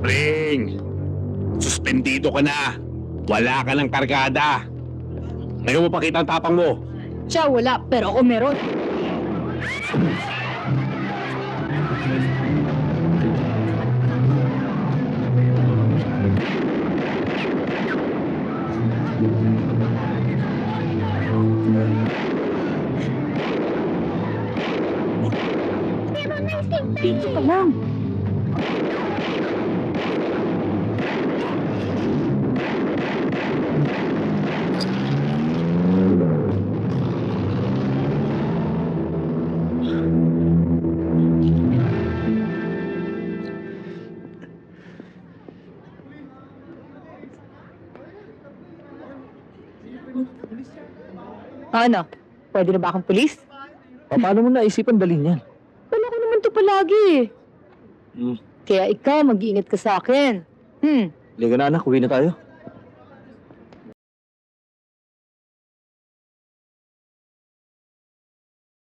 Pring, suspendido ka na. Wala ka ng kargada. Ngayon mo pakita ang tapang mo. Siya wala, pero ako meron. Dito ka lang. Ano? Pwede na ba akong pulis? Paano mo naisipan dalhin yan? Wala ko naman to palagi eh. Kaya ikaw, mag-iingat ka sa akin. Liga na anak, uwi na tayo.